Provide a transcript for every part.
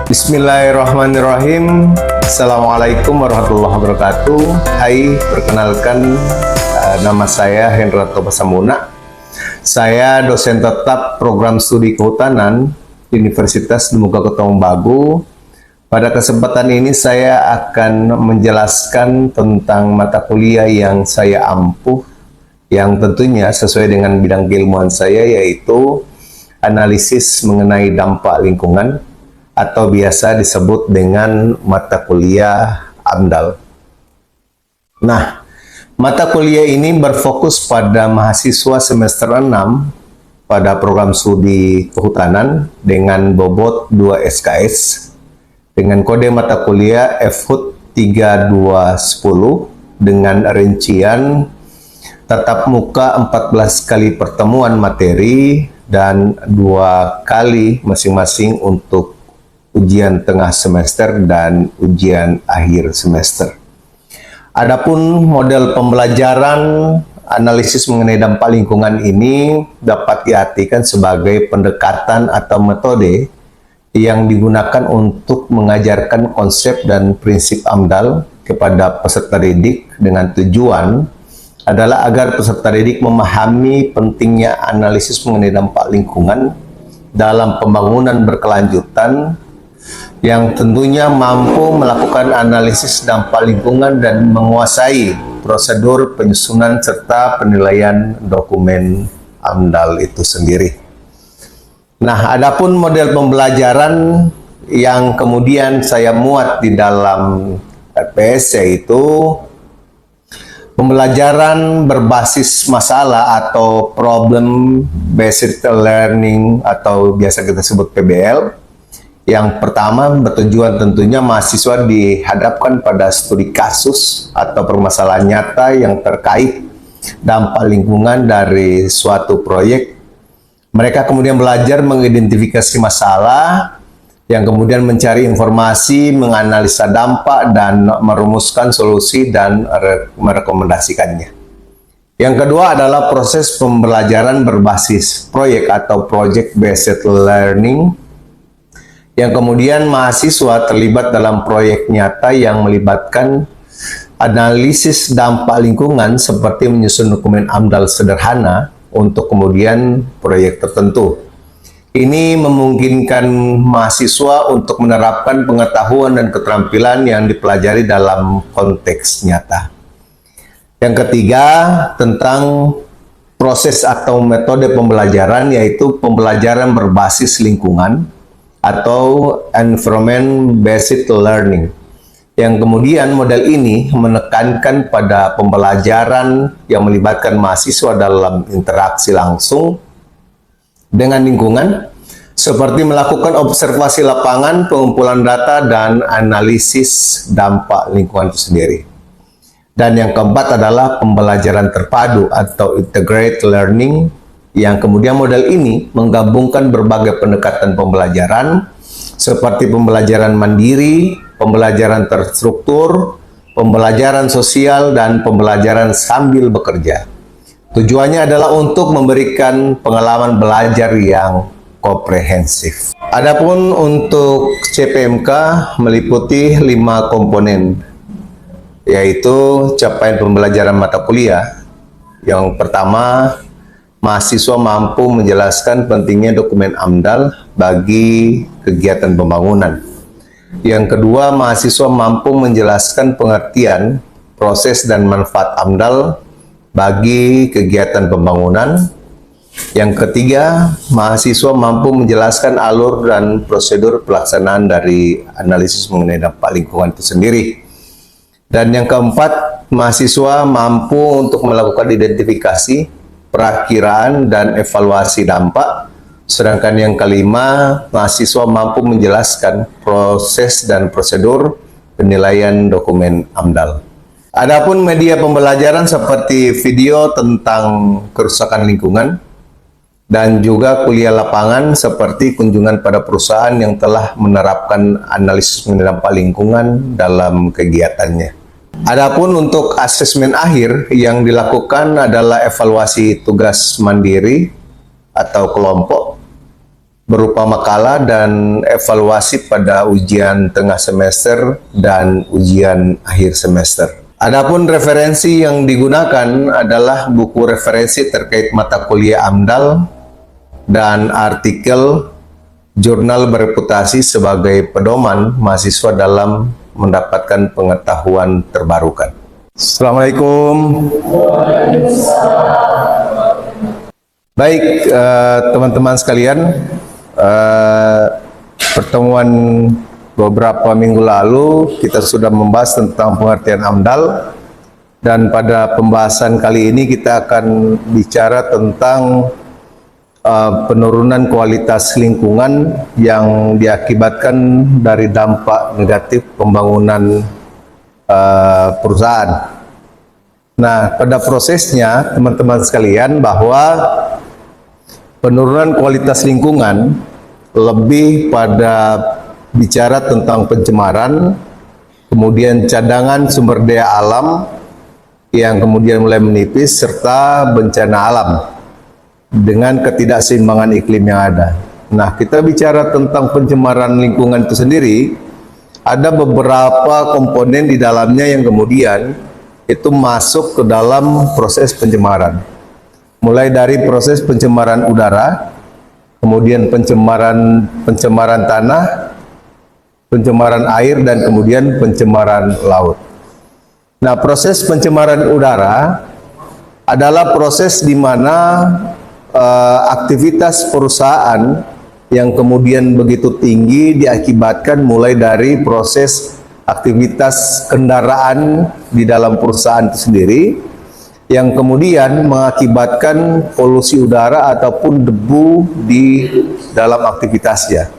Bismillahirrahmanirrahim. Assalamualaikum warahmatullahi wabarakatuh. Hai, perkenalkan nama saya Hendrato Pasamuna. Saya dosen tetap program studi kehutanan Universitas Muka Ketong Bagu. Pada kesempatan ini saya akan menjelaskan tentang mata kuliah yang saya ampuh, yang tentunya sesuai dengan bidang keilmuan saya, yaitu analisis mengenai dampak lingkungan, atau biasa disebut dengan mata kuliah AMDAL. Nah, mata kuliah ini berfokus pada mahasiswa semester 6 pada program studi kehutanan dengan bobot 2 SKS dengan kode mata kuliah FHUT 3210 dengan rincian tatap muka 14 kali pertemuan materi dan 2 kali masing-masing untuk ujian tengah semester dan ujian akhir semester. Adapun model pembelajaran analisis mengenai dampak lingkungan ini dapat diartikan sebagai pendekatan atau metode yang digunakan untuk mengajarkan konsep dan prinsip AMDAL kepada peserta didik dengan tujuan adalah agar peserta didik memahami pentingnya analisis mengenai dampak lingkungan dalam pembangunan berkelanjutan, yang tentunya mampu melakukan analisis dampak lingkungan dan menguasai prosedur penyusunan serta penilaian dokumen AMDAL itu sendiri. Nah, adapun model pembelajaran yang kemudian saya muat di dalam RPS, yaitu pembelajaran berbasis masalah atau problem based learning atau biasa kita sebut PBL. Yang pertama, bertujuan tentunya mahasiswa dihadapkan pada studi kasus atau permasalahan nyata yang terkait dampak lingkungan dari suatu proyek. Mereka kemudian belajar mengidentifikasi masalah, yang kemudian mencari informasi, menganalisa dampak, dan merumuskan solusi dan merekomendasikannya. Yang kedua adalah proses pembelajaran berbasis proyek atau project based learning, yang kemudian mahasiswa terlibat dalam proyek nyata yang melibatkan analisis dampak lingkungan seperti menyusun dokumen AMDAL sederhana untuk kemudian proyek tertentu. Ini memungkinkan mahasiswa untuk menerapkan pengetahuan dan keterampilan yang dipelajari dalam konteks nyata. Yang ketiga, tentang proses atau metode pembelajaran, yaitu pembelajaran berbasis lingkungan atau environment based learning, yang kemudian model ini menekankan pada pembelajaran yang melibatkan mahasiswa dalam interaksi langsung dengan lingkungan, seperti melakukan observasi lapangan, pengumpulan data, dan analisis dampak lingkungan itu sendiri. Dan yang keempat adalah pembelajaran terpadu atau integrated learning, yang kemudian model ini menggabungkan berbagai pendekatan pembelajaran seperti pembelajaran mandiri, pembelajaran terstruktur, pembelajaran sosial, dan pembelajaran sambil bekerja. Tujuannya adalah untuk memberikan pengalaman belajar yang komprehensif. Adapun untuk CPMK meliputi 5 komponen, yaitu capaian pembelajaran mata kuliah. Yang pertama, mahasiswa mampu menjelaskan pentingnya dokumen AMDAL bagi kegiatan pembangunan. Yang kedua, mahasiswa mampu menjelaskan pengertian, proses, dan manfaat AMDAL bagi kegiatan pembangunan. Yang ketiga, mahasiswa mampu menjelaskan alur dan prosedur pelaksanaan dari analisis mengenai dampak lingkungan itu sendiri. Dan yang keempat, mahasiswa mampu untuk melakukan identifikasi, perakiraan, dan evaluasi dampak. Sedangkan yang kelima, mahasiswa mampu menjelaskan proses dan prosedur penilaian dokumen AMDAL. Adapun media pembelajaran seperti video tentang kerusakan lingkungan, dan juga kuliah lapangan seperti kunjungan pada perusahaan yang telah menerapkan analisis dampak lingkungan dalam kegiatannya. Adapun untuk asesmen akhir yang dilakukan adalah evaluasi tugas mandiri atau kelompok berupa makalah dan evaluasi pada ujian tengah semester dan ujian akhir semester. Adapun referensi yang digunakan adalah buku referensi terkait mata kuliah AMDAL dan artikel jurnal bereputasi sebagai pedoman mahasiswa dalam mendapatkan pengetahuan terbarukan. Assalamualaikum. Baik, teman-teman sekalian, pertemuan beberapa minggu lalu kita sudah membahas tentang pengertian AMDAL, dan pada pembahasan kali ini kita akan bicara tentang penurunan kualitas lingkungan yang diakibatkan dari dampak negatif pembangunan perusahaan. Nah, pada prosesnya teman-teman sekalian, bahwa penurunan kualitas lingkungan lebih pada bicara tentang pencemaran, kemudian cadangan sumber daya alam yang kemudian mulai menipis, serta bencana alam dengan ketidakseimbangan iklim yang ada. Nah, kita bicara tentang pencemaran lingkungan itu sendiri, ada beberapa komponen di dalamnya yang kemudian itu masuk ke dalam proses pencemaran. Mulai dari proses pencemaran udara, kemudian pencemaran tanah, pencemaran air, dan kemudian pencemaran laut. Nah, proses pencemaran udara adalah proses di mana aktivitas perusahaan yang kemudian begitu tinggi diakibatkan mulai dari proses aktivitas kendaraan di dalam perusahaan itu sendiri, yang kemudian mengakibatkan polusi udara ataupun debu di dalam aktivitasnya.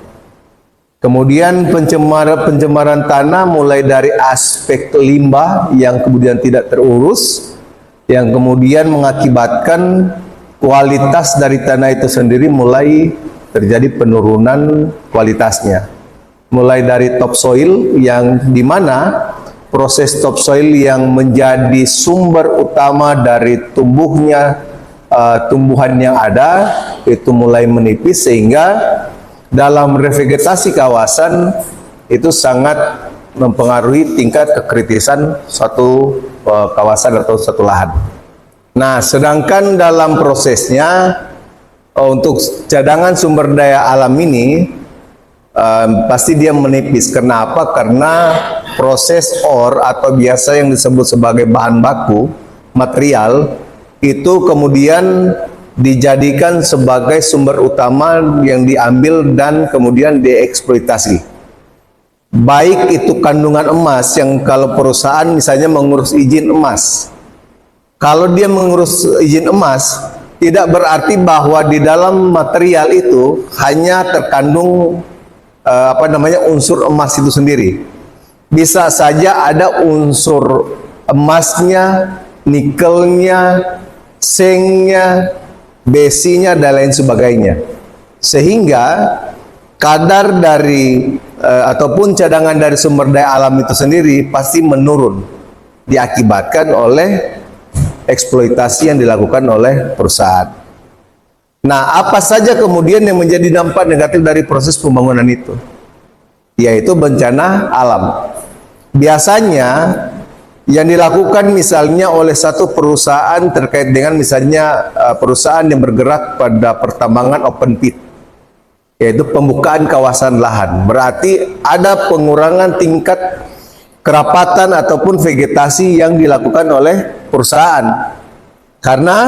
Kemudian pencemaran tanah mulai dari aspek limbah yang kemudian tidak terurus, yang kemudian mengakibatkan kualitas dari tanah itu sendiri mulai terjadi penurunan kualitasnya. Mulai dari topsoil, yang dimana proses topsoil yang menjadi sumber utama dari tumbuhnya tumbuhan yang ada itu mulai menipis, sehingga dalam revegetasi kawasan itu sangat mempengaruhi tingkat kekritisan suatu kawasan atau suatu lahan. Nah, sedangkan dalam prosesnya untuk cadangan sumber daya alam ini pasti dia menipis. Kenapa? Karena proses ore atau biasa yang disebut sebagai bahan baku material itu kemudian dijadikan sebagai sumber utama yang diambil dan kemudian dieksploitasi. Baik itu kandungan emas, yang kalau perusahaan misalnya mengurus izin emas, kalau dia mengurus izin emas, tidak berarti bahwa di dalam material itu hanya terkandung unsur emas itu sendiri. Bisa saja ada unsur emasnya, nikelnya, sengnya, besinya, dan lain sebagainya. Sehingga kadar dari ataupun cadangan dari sumber daya alam itu sendiri pasti menurun, diakibatkan oleh eksploitasi yang dilakukan oleh perusahaan. Nah, apa saja kemudian yang menjadi dampak negatif dari proses pembangunan itu? Yaitu bencana alam. Biasanya yang dilakukan misalnya oleh satu perusahaan terkait dengan misalnya perusahaan yang bergerak pada pertambangan open pit, yaitu pembukaan kawasan lahan. Berarti ada pengurangan tingkat kerapatan ataupun vegetasi yang dilakukan oleh perusahaan, karena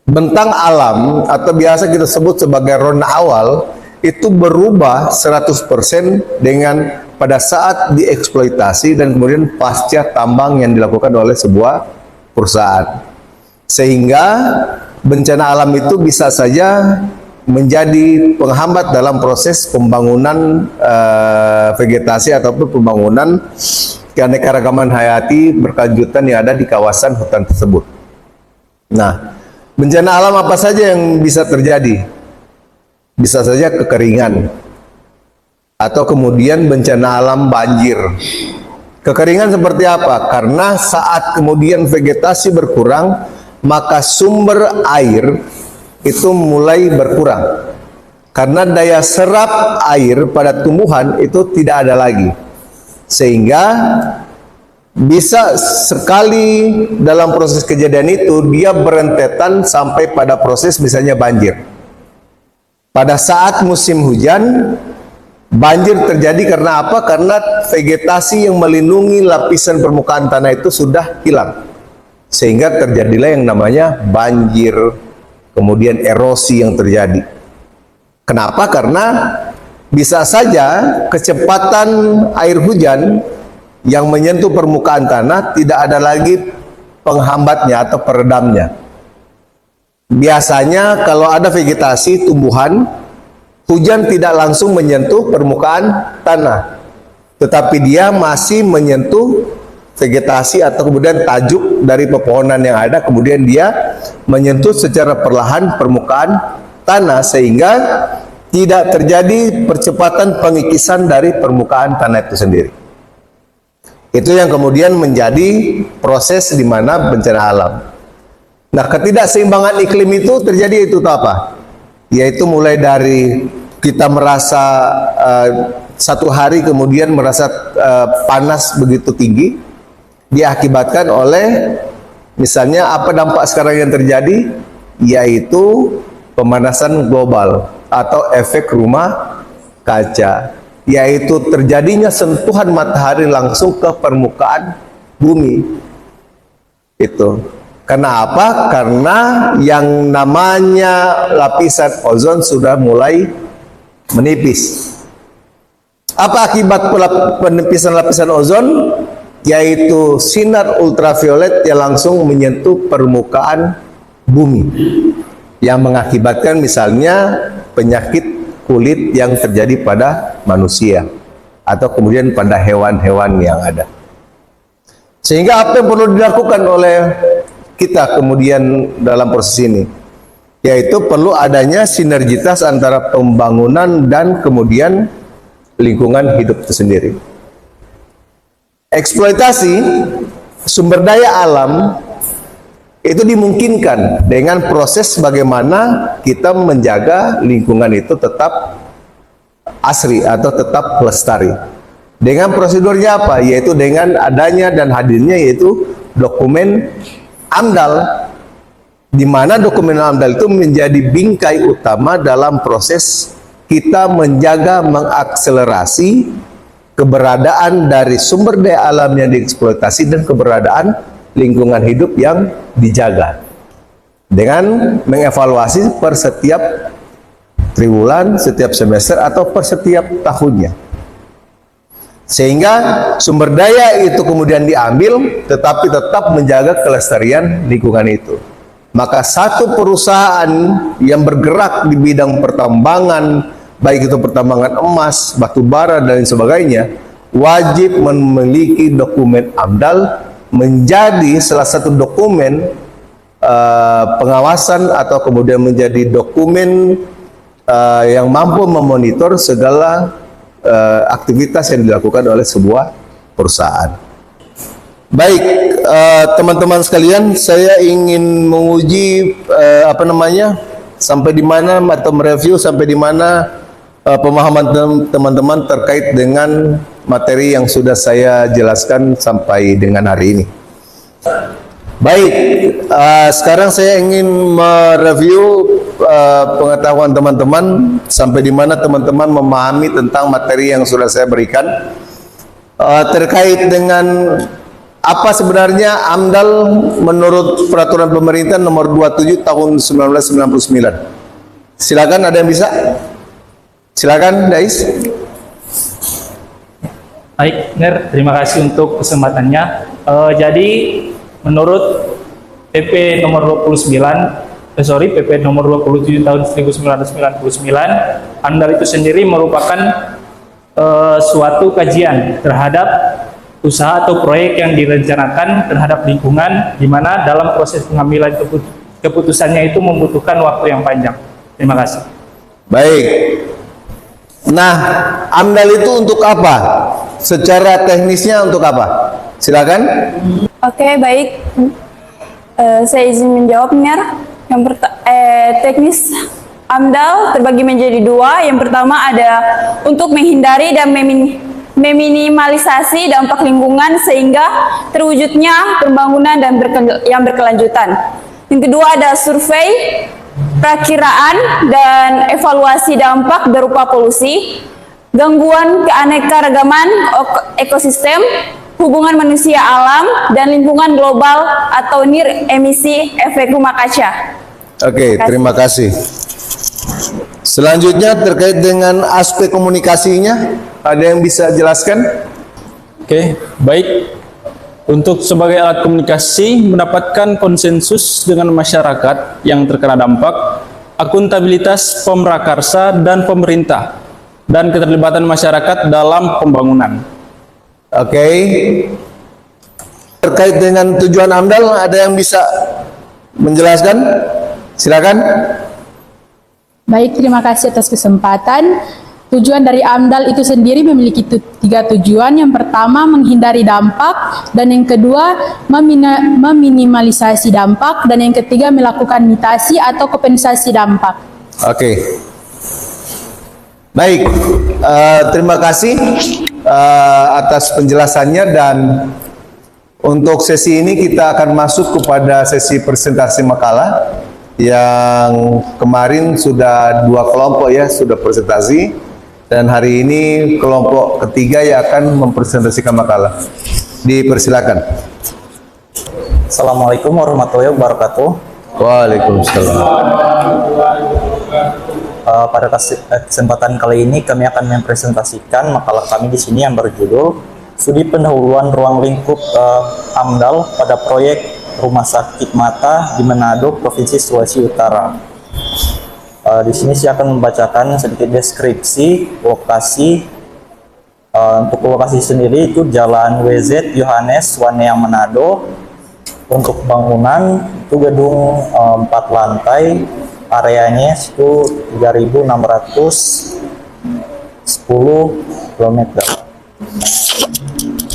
bentang alam atau biasa kita sebut sebagai ronda awal itu berubah 100% dengan pada saat dieksploitasi dan kemudian pasca tambang yang dilakukan oleh sebuah perusahaan. Sehingga bencana alam itu bisa saja menjadi penghambat dalam proses pembangunan vegetasi ataupun pembangunan keanekaragaman hayati berkelanjutan yang ada di kawasan hutan tersebut. Nah, Bencana alam apa saja yang bisa terjadi? Bisa saja kekeringan, atau kemudian bencana alam banjir. Kekeringan seperti apa? Karena saat kemudian vegetasi berkurang, maka sumber air itu mulai berkurang. Karena daya serap air pada tumbuhan itu tidak ada lagi. Sehingga bisa sekali dalam proses kejadian itu dia berentetan sampai pada proses misalnya banjir. Pada saat musim hujan, banjir terjadi karena apa? Karena vegetasi yang melindungi lapisan permukaan tanah itu sudah hilang. Sehingga terjadilah yang namanya banjir, kemudian erosi yang terjadi. Kenapa? Karena bisa saja kecepatan air hujan yang menyentuh permukaan tanah tidak ada lagi penghambatnya atau peredamnya. Biasanya kalau ada vegetasi tumbuhan, hujan tidak langsung menyentuh permukaan tanah, tetapi dia masih menyentuh vegetasi atau kemudian tajuk dari pepohonan yang ada, kemudian dia menyentuh secara perlahan permukaan tanah sehingga tidak terjadi percepatan pengikisan dari permukaan tanah itu sendiri. Itu yang kemudian menjadi proses di mana bencana alam. Nah, ketidakseimbangan iklim itu terjadi itu apa? Yaitu mulai dari kita merasa satu hari kemudian merasa panas begitu tinggi, diakibatkan oleh misalnya apa dampak sekarang yang terjadi? Yaitu pemanasan global atau efek rumah kaca. Yaitu terjadinya sentuhan matahari langsung ke permukaan bumi. Itu. Karena apa? Karena yang namanya lapisan ozon sudah mulai menipis. Apa akibat penipisan lapisan ozon? Yaitu sinar ultraviolet yang langsung menyentuh permukaan bumi. Yang mengakibatkan misalnya penyakit kulit yang terjadi pada manusia atau kemudian pada hewan-hewan yang ada. Sehingga apa yang perlu dilakukan oleh kita kemudian dalam proses ini? Yaitu perlu adanya sinergitas antara pembangunan dan kemudian lingkungan hidup itu sendiri. Eksploitasi sumber daya alam itu dimungkinkan dengan proses bagaimana kita menjaga lingkungan itu tetap asri atau tetap lestari. Dengan prosedurnya apa? Yaitu dengan adanya dan hadirnya yaitu dokumen AMDAL, di mana dokumen AMDAL itu menjadi bingkai utama dalam proses kita menjaga mengakselerasi keberadaan dari sumber daya alam yang dieksploitasi dan keberadaan lingkungan hidup yang dijaga dengan mengevaluasi per setiap triwulan, setiap semester atau per setiap tahunnya, sehingga sumber daya itu kemudian diambil tetapi tetap menjaga kelestarian lingkungan itu. Maka satu perusahaan yang bergerak di bidang pertambangan, baik itu pertambangan emas, batu bara dan sebagainya, wajib memiliki dokumen AMDAL menjadi salah satu dokumen pengawasan atau kemudian menjadi dokumen yang mampu memonitor segala aktivitas yang dilakukan oleh sebuah perusahaan. Baik, teman-teman sekalian, saya ingin menguji sampai di mana atau mereview sampai di mana pemahaman teman-teman terkait dengan materi yang sudah saya jelaskan sampai dengan hari ini. Baik, sekarang saya ingin mereview pengetahuan teman-teman sampai di mana teman-teman memahami tentang materi yang sudah saya berikan terkait dengan apa sebenarnya AMDAL menurut peraturan pemerintah nomor 27 tahun 1999. Silakan, ada yang bisa? Silakan, Dais. Baik, Ner, terima kasih untuk kesempatannya. Jadi menurut PP nomor 27 tahun 1999, AMDAL itu sendiri merupakan suatu kajian terhadap usaha atau proyek yang direncanakan terhadap lingkungan, di mana dalam proses pengambilan keputusannya itu membutuhkan waktu yang panjang. Terima kasih. Baik. Nah, AMDAL itu untuk apa? Secara teknisnya untuk apa? Silakan. Oke, baik. Saya izin menjawab, Ner. Teknis AMDAL terbagi menjadi dua. Yang pertama ada untuk menghindari dan meminimalisasi dampak lingkungan sehingga terwujudnya pembangunan yang berkelanjutan. Yang kedua ada survei, perakiraan, dan evaluasi dampak berupa polusi, gangguan keanekaragaman ekosistem, hubungan manusia alam, dan lingkungan global atau NIR emisi efek rumah kaca. Oke, terima kasih. Selanjutnya terkait dengan aspek komunikasinya, ada yang bisa jelaskan? Oke, baik. Untuk sebagai alat komunikasi mendapatkan konsensus dengan masyarakat yang terkena dampak, akuntabilitas pemrakarsa dan pemerintah, dan keterlibatan masyarakat dalam pembangunan. Oke. Terkait dengan tujuan AMDAL, ada yang bisa menjelaskan? Silakan. Baik, terima kasih atas kesempatan. Tujuan dari AMDAL itu sendiri memiliki tiga tujuan. Yang pertama, menghindari dampak, dan yang kedua, meminimalisasi dampak, dan yang ketiga, melakukan mitigasi atau kompensasi dampak. Oke. Baik, terima kasih atas penjelasannya, dan untuk sesi ini kita akan masuk kepada sesi presentasi makalah yang kemarin sudah 2 kelompok ya sudah presentasi, dan hari ini kelompok ketiga yang akan mempresentasikan makalah. Dipersilakan. Assalamualaikum warahmatullahi wabarakatuh. Waalaikumsalam. Pada kesempatan kali ini kami akan mempresentasikan makalah kami di sini yang berjudul Studi Pendahuluan Ruang Lingkup AMDAL pada Proyek Rumah Sakit Mata di Manado, Provinsi Sulawesi Utara. Di sini saya akan membacakan sedikit deskripsi lokasi. Untuk lokasi sendiri itu Jalan WZ Yohanes Waneang Manado. Untuk bangunan itu gedung 4 lantai, areanya itu 3.610 km.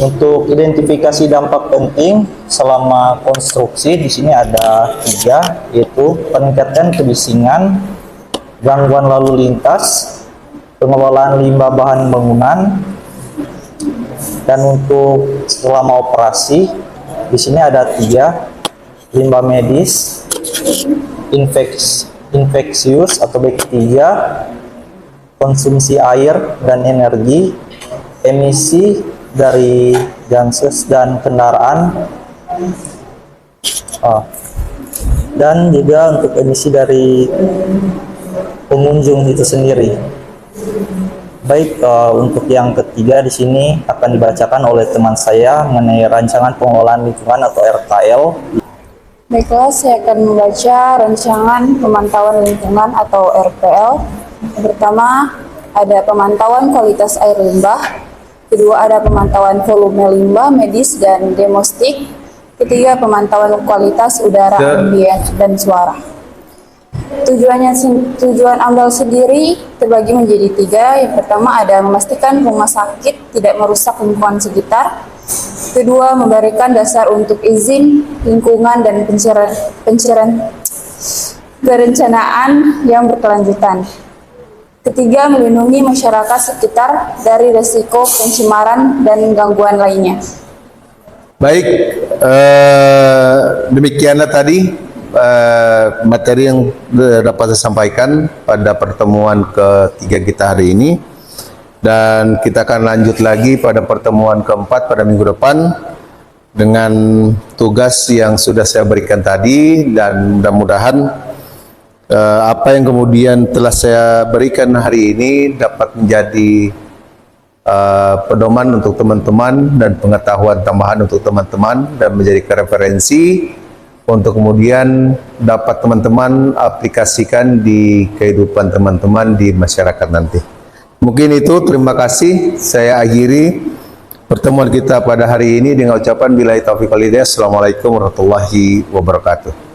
Untuk identifikasi dampak penting selama konstruksi di sini ada 3, yaitu peningkatan kebisingan, gangguan lalu lintas, pengelolaan limbah bahan bangunan, dan untuk selama operasi di sini ada 3, limbah medis, infeksius atau B3, konsumsi air dan energi, emisi dari gases dan kendaraan, dan juga untuk emisi dari pengunjung itu sendiri. Baik, untuk yang ketiga di sini akan dibacakan oleh teman saya mengenai rancangan pengelolaan lingkungan atau RKL. Baiklah, saya akan membaca rancangan pemantauan lingkungan atau RPL. Yang pertama ada pemantauan kualitas air limbah. Kedua ada pemantauan volume limbah medis dan domestik. Ketiga pemantauan kualitas udara ambien dan suara. Tujuan AMDAL sendiri terbagi menjadi 3. Yang pertama ada memastikan rumah sakit tidak merusak lingkungan sekitar. Kedua, memberikan dasar untuk izin lingkungan dan perencanaan yang berkelanjutan. Ketiga, melindungi masyarakat sekitar dari risiko pencemaran dan gangguan lainnya. Baik, demikianlah tadi materi yang dapat saya sampaikan pada pertemuan ketiga kita hari ini, dan kita akan lanjut lagi pada pertemuan keempat pada minggu depan dengan tugas yang sudah saya berikan tadi, dan mudah-mudahan apa yang kemudian telah saya berikan hari ini dapat menjadi pedoman untuk teman-teman dan pengetahuan tambahan untuk teman-teman, dan menjadi referensi untuk kemudian dapat teman-teman aplikasikan di kehidupan teman-teman di masyarakat nanti. Mungkin itu, terima kasih. Saya akhiri pertemuan kita pada hari ini dengan ucapan billahi taufiq wal hidayah. Assalamualaikum warahmatullahi wabarakatuh.